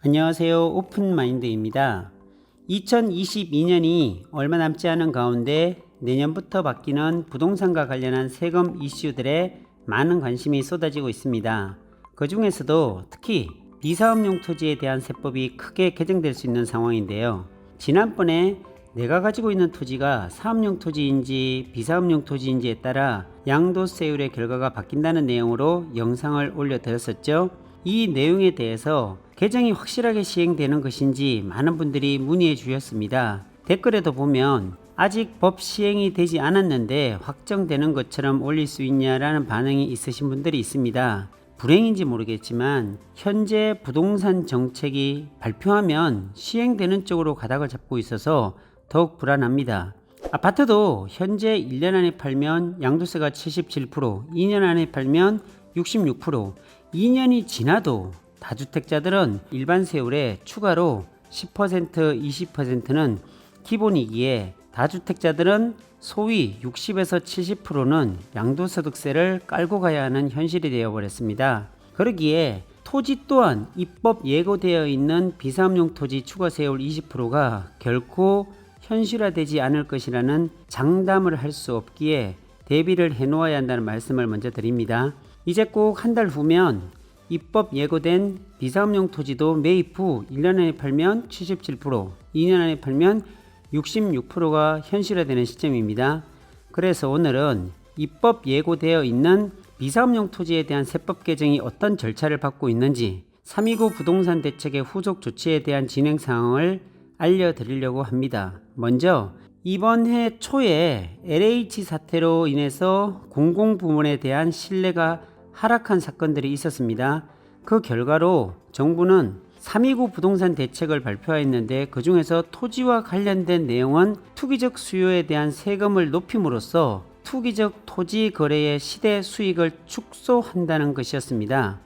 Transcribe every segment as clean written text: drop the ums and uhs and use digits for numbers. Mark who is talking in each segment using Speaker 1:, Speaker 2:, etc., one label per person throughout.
Speaker 1: 안녕하세요. 오픈마인드입니다. 2022년이 얼마 남지 않은 가운데 내년부터 바뀌는 부동산과 관련한 세금 이슈들에 많은 관심이 쏟아지고 있습니다. 그 중에서도 특히 비사업용 토지에 대한 세법이 크게 개정될 수 있는 상황인데요. 지난번에 내가 가지고 있는 토지가 사업용 토지인지 비사업용 토지인지에 따라 양도세율의 결과가 바뀐다는 내용으로 영상을 올려드렸었죠. 이 내용에 대해서 개정이 확실하게 시행되는 것인지 많은 분들이 문의해 주셨습니다. 댓글에도 보면 아직 법 시행이 되지 않았는데 확정되는 것처럼 올릴 수 있냐라는 반응이 있으신 분들이 있습니다. 불행인지 모르겠지만 현재 부동산 정책이 발표하면 시행되는 쪽으로 가닥을 잡고 있어서 더욱 불안합니다. 아파트도 현재 1년 안에 팔면 양도세가 77%, 2년 안에 팔면 66%, 2년이 지나도 다주택자들은 일반 세율에 추가로 10%, 20%는 기본이기에 다주택자들은 소위 60에서 70%는 양도소득세를 깔고 가야 하는 현실이 되어버렸습니다. 그러기에 토지 또한 입법 예고되어 있는 비사업용 토지 추가세율 20%가 결코 현실화되지 않을 것이라는 장담을 할 수 없기에 대비를 해놓아야 한다는 말씀을 먼저 드립니다. 이제 꼭 한 달 후면 입법 예고된 비사업용 토지도 매입 후 1년 안에 팔면 77%, 2년 안에 팔면 66%가 현실화되는 시점입니다. 그래서 오늘은 입법 예고되어 있는 비사업용 토지에 대한 세법 개정이 어떤 절차를 밟고 있는지 329 부동산 대책의 후속 조치에 대한 진행 상황을 알려드리려고 합니다. 먼저 이번 해 초에 LH 사태로 인해서 공공부문에 대한 신뢰가 하락한 사건들이 있었습니다. 그 결과로 정부는 329 부동산 대책을 발표했는데 그 중에서 토지와 관련된 내용은 투기적 수요에 대한 세금을 높임으로써 투기적 토지 거래의 시대 수익을 축소한다는 것이었습니다.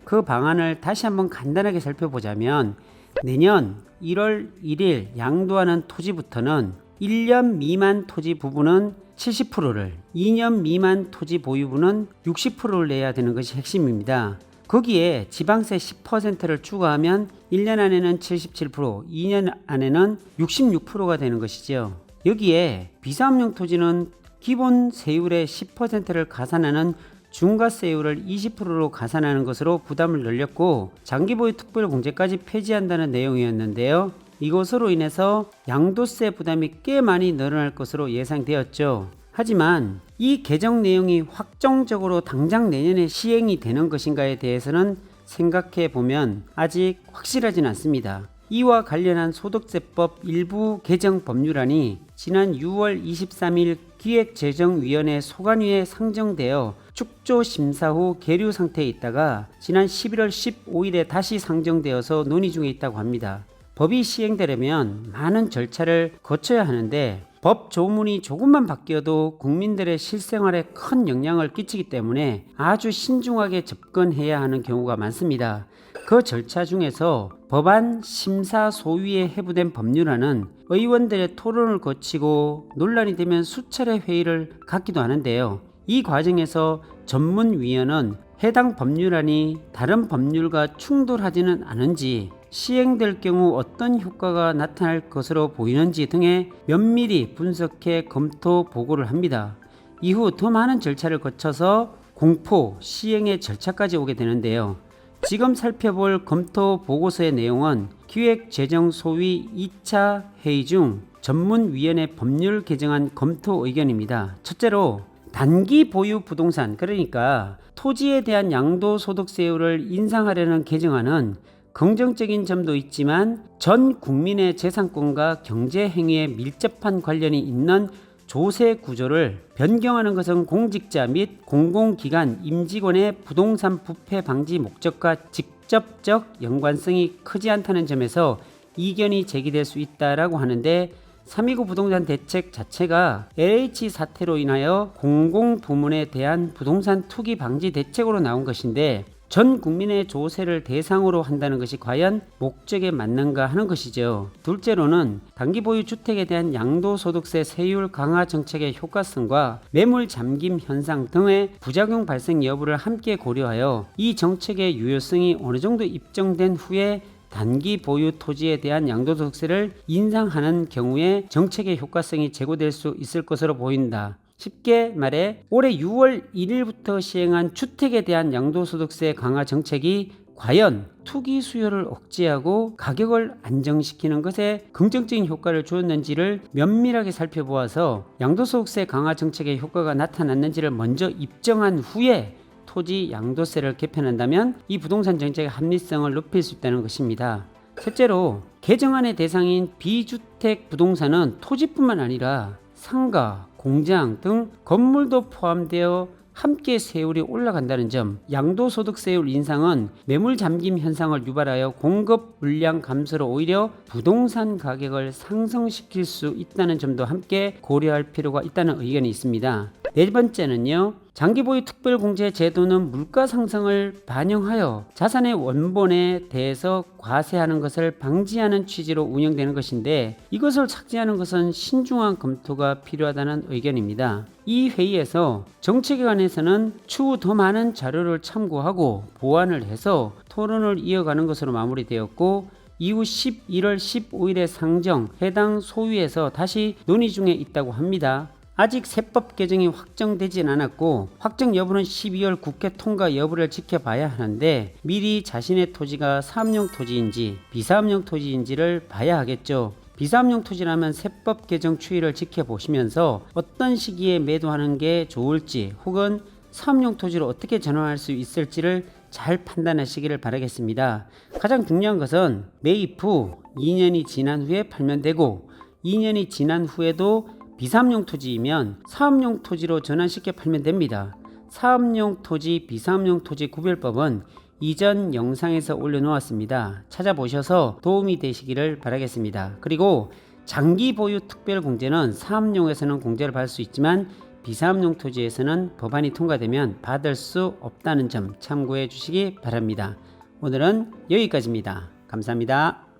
Speaker 1: 그 방안을 다시 한번 간단하게 살펴보자면 내년 1월 1일 양도하는 토지부터는 1년 미만 토지 부분은 70%를, 2년 미만 토지 보유분은 60%를 내야 되는 것이 핵심입니다. 거기에 지방세 10%를 추가하면 1년 안에는 77%, 2년 안에는 66%가 되는 것이죠. 여기에 비사업용 토지는 기본 세율의 10%를 가산하는 중과세율을 20%로 가산하는 것으로 부담을 늘렸고 장기보유 특별공제까지 폐지한다는 내용이었는데요. 이것으로 인해서 양도세 부담이 꽤 많이 늘어날 것으로 예상되었죠. 하지만 이 개정 내용이 확정적으로 당장 내년에 시행이 되는 것인가에 대해서는 생각해 보면 아직 확실하진 않습니다. 이와 관련한 소득세법 일부 개정 법률안이 지난 6월 23일 기획재정위원회 소관위에 상정되어 축조 심사 후 계류 상태에 있다가 지난 11월 15일에 다시 상정되어서 논의 중에 있다고 합니다. 법이 시행되려면 많은 절차를 거쳐야 하는데 법 조문이 조금만 바뀌어도 국민들의 실생활에 큰 영향을 끼치기 때문에 아주 신중하게 접근해야 하는 경우가 많습니다. 그 절차 중에서 법안 심사 소위에 회부된 법률안은 의원들의 토론을 거치고 논란이 되면 수차례 회의를 갖기도 하는데요. 이 과정에서 전문위원은 해당 법률안이 다른 법률과 충돌하지는 않은지 시행될 경우 어떤 효과가 나타날 것으로 보이는지 등에 면밀히 분석해 검토 보고를 합니다. 이후 더 많은 절차를 거쳐서 공포, 시행의 절차까지 오게 되는데요. 지금 살펴볼 검토 보고서의 내용은 기획재정소위 2차 회의 중 전문위원회 법률 개정안 검토 의견입니다. 첫째로 단기 보유 부동산, 그러니까 토지에 대한 양도소득세율을 인상하려는 개정안은 긍정적인 점도 있지만 전 국민의 재산권과 경제행위에 밀접한 관련이 있는 조세 구조를 변경하는 것은 공직자 및 공공기관 임직원의 부동산 부패 방지 목적과 직접적 연관성이 크지 않다는 점에서 이견이 제기될 수 있다라고 하는데 329 부동산 대책 자체가 LH 사태로 인하여 공공부문에 대한 부동산 투기 방지 대책으로 나온 것인데 전 국민의 조세를 대상으로 한다는 것이 과연 목적에 맞는가 하는 것이죠. 둘째로는 단기 보유 주택에 대한 양도소득세 세율 강화 정책의 효과성과 매물 잠김 현상 등의 부작용 발생 여부를 함께 고려하여 이 정책의 유효성이 어느 정도 입증된 후에 단기 보유 토지에 대한 양도소득세를 인상하는 경우에 정책의 효과성이 제고될 수 있을 것으로 보인다. 쉽게 말해 올해 6월 1일부터 시행한 주택에 대한 양도소득세 강화 정책이 과연 투기 수요를 억제하고 가격을 안정시키는 것에 긍정적인 효과를 주었는지를 면밀하게 살펴보아서 양도소득세 강화 정책의 효과가 나타났는지를 먼저 입증한 후에 토지 양도세를 개편한다면 이 부동산 정책의 합리성을 높일 수 있다는 것입니다. 셋째로 개정안의 대상인 비주택 부동산은 토지뿐만 아니라 상가, 공장 등 건물도 포함되어 함께 세율이 올라간다는 점, 양도소득세율 인상은 매물 잠김 현상을 유발하여 공급 물량 감소로 오히려 부동산 가격을 상승시킬 수 있다는 점도 함께 고려할 필요가 있다는 의견이 있습니다. 네 번째는요, 장기보유 특별공제 제도는 물가 상승을 반영하여 자산의 원본에 대해서 과세하는 것을 방지하는 취지로 운영되는 것인데, 이것을 삭제하는 것은 신중한 검토가 필요하다는 의견입니다. 이 회의에서 정책에 관해서는 추후 더 많은 자료를 참고하고 보완을 해서 토론을 이어가는 것으로 마무리되었고, 이후 11월 15일에 상정 해당 소위에서 다시 논의 중에 있다고 합니다. 아직 세법 개정이 확정되진 않았고 확정 여부는 12월 국회 통과 여부를 지켜봐야 하는데, 미리 자신의 토지가 사업용 토지인지 비사업용 토지인지를 봐야 하겠죠. 비사업용 토지라면 세법 개정 추이를 지켜보시면서 어떤 시기에 매도하는 게 좋을지, 혹은 사업용 토지로 어떻게 전환할 수 있을지를 잘 판단하시기를 바라겠습니다. 가장 중요한 것은 매입 후 2년이 지난 후에 팔면 되고, 2년이 지난 후에도 비사업용 토지이면 사업용 토지로 전환시켜 팔면 됩니다. 사업용 토지, 비사업용 토지 구별법은 이전 영상에서 올려놓았습니다. 찾아보셔서 도움이 되시기를 바라겠습니다. 그리고 장기 보유 특별공제는 사업용에서는 공제를 받을 수 있지만 비사업용 토지에서는 법안이 통과되면 받을 수 없다는 점 참고해 주시기 바랍니다. 오늘은 여기까지입니다. 감사합니다.